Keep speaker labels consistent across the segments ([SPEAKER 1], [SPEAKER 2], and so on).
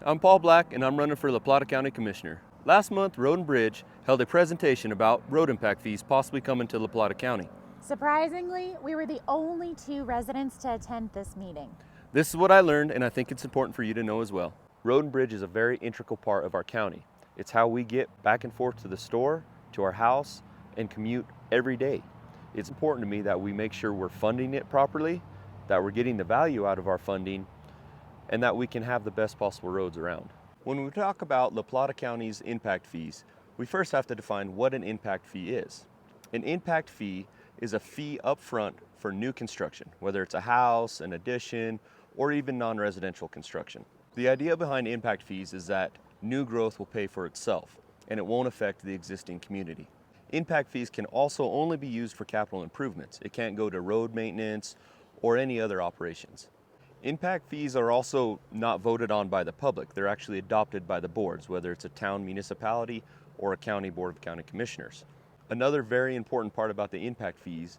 [SPEAKER 1] I'm Paul Black and I'm running for the Plata County Commissioner. Last month, Road and Bridge held a presentation about road impact fees possibly coming to La Plata County.
[SPEAKER 2] Surprisingly, we were the only 2 residents to attend this meeting.
[SPEAKER 1] This is what I learned, and I think it's important for you to know as well. Road and Bridge is a very integral part of our county. It's how we get back and forth to the store, to our house, and commute every day. It's important to me that we make sure we're funding it properly, that we're getting the value out of our funding, and that we can have the best possible roads around. When we talk about La Plata County's impact fees, we first have to define what an impact fee is. An impact fee is a fee up front for new construction, whether it's a house, an addition, or even non-residential construction. The idea behind impact fees is that new growth will pay for itself, and it won't affect the existing community. Impact fees can also only be used for capital improvements. It can't go to road maintenance or any other operations. Impact fees are also not voted on by the public. They're actually adopted by the boards, whether it's a town municipality or a county board of county commissioners. Another very important part about the impact fees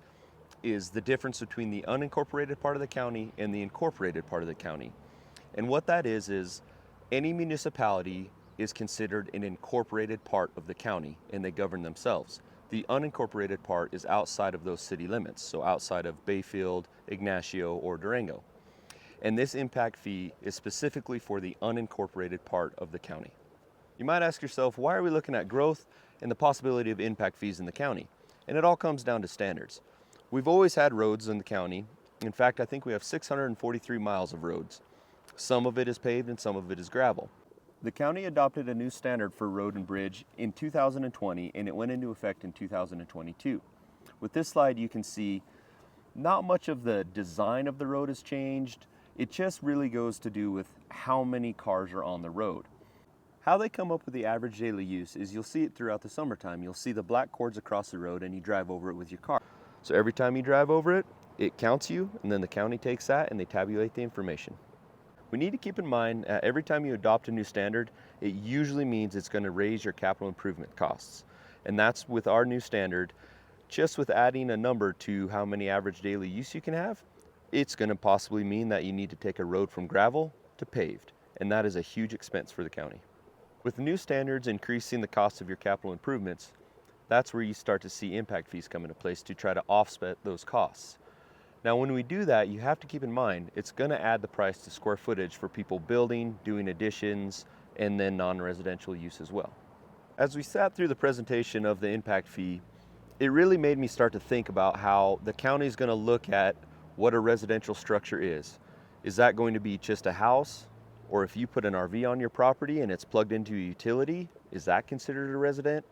[SPEAKER 1] is the difference between the unincorporated part of the county and the incorporated part of the county. And what that is any municipality is considered an incorporated part of the county and they govern themselves. The unincorporated part is outside of those city limits, so outside of Bayfield, Ignacio, or Durango. And this impact fee is specifically for the unincorporated part of the county. You might ask yourself, why are we looking at growth and the possibility of impact fees in the county? And it all comes down to standards. We've always had roads in the county. In fact, I think we have 643 miles of roads. Some of it is paved and some of it is gravel. The county adopted a new standard for road and bridge in 2020 and it went into effect in 2022. With this slide you can see not much of the design of the road has changed. It just really goes to do with how many cars are on the road. How they come up with the average daily use is you'll see it throughout the summertime. You'll see the black cords across the road and you drive over it with your car. So every time you drive over it, it counts you and then the county takes that and they tabulate the information. We need to keep in mind that every time you adopt a new standard, it usually means it's going to raise your capital improvement costs. And that's with our new standard, just with adding a number to how many average daily use you can have, it's going to possibly mean that you need to take a road from gravel to paved, and that is a huge expense for the county. With new standards increasing the cost of your capital improvements, that's where you start to see impact fees come into place to try to offset those costs. Now when we do that, you have to keep in mind it's going to add the price to square footage for people building, doing additions, and then non-residential use as well. As we sat through the presentation of the impact fee, it really made me start to think about how the county is going to look at what a residential structure is. Is that going to be just a house? Or if you put an RV on your property and it's plugged into a utility, is that considered a resident?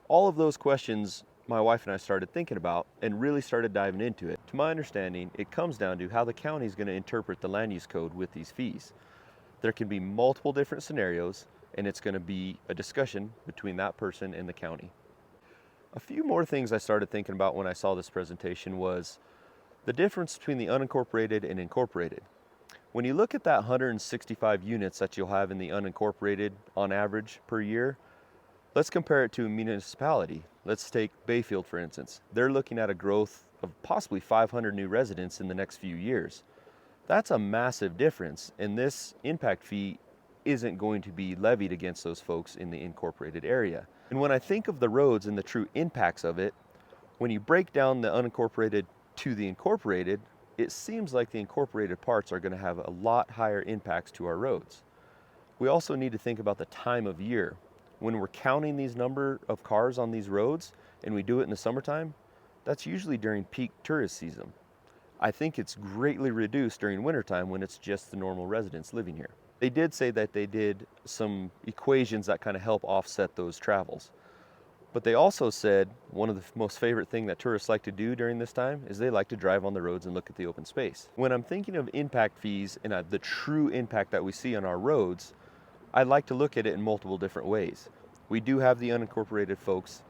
[SPEAKER 1] All of those questions my wife and I started thinking about and really started diving into it. To my understanding, it comes down to how the county is going to interpret the land use code with these fees. There can be multiple different scenarios and it's going to be a discussion between that person and the county. A few more things I started thinking about when I saw this presentation was the difference between the unincorporated and incorporated. When you look at that 165 units that you'll have in the unincorporated on average per year, let's compare it to a municipality. Let's take Bayfield for instance. They're looking at a growth of possibly 500 new residents in the next few years. That's a massive difference, and this impact fee isn't going to be levied against those folks in the incorporated area. And when I think of the roads and the true impacts of it, when you break down the unincorporated to the incorporated, it seems like the incorporated parts are going to have a lot higher impacts to our roads. We also need to think about the time of year. When we're counting these number of cars on these roads and we do it in the summertime, that's usually during peak tourist season. I think it's greatly reduced during wintertime when it's just the normal residents living here. They did say that they did some equations that kind of help offset those travels. But they also said one of the most favorite thing that tourists like to do during this time is they like to drive on the roads and look at the open space. When I'm thinking of impact fees and the true impact that we see on our roads, I like to look at it in multiple different ways. We do have the unincorporated folks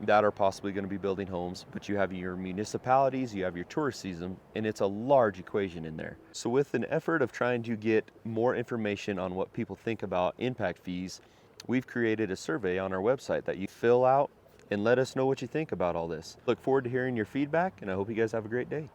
[SPEAKER 1] that are possibly going to be building homes, but you have your municipalities, you have your tourist season, and it's a large equation in there. So with an effort of trying to get more information on what people think about impact fees, we've created a survey on our website that you fill out and let us know what you think about all this. Look forward to hearing your feedback, and I hope you guys have a great day.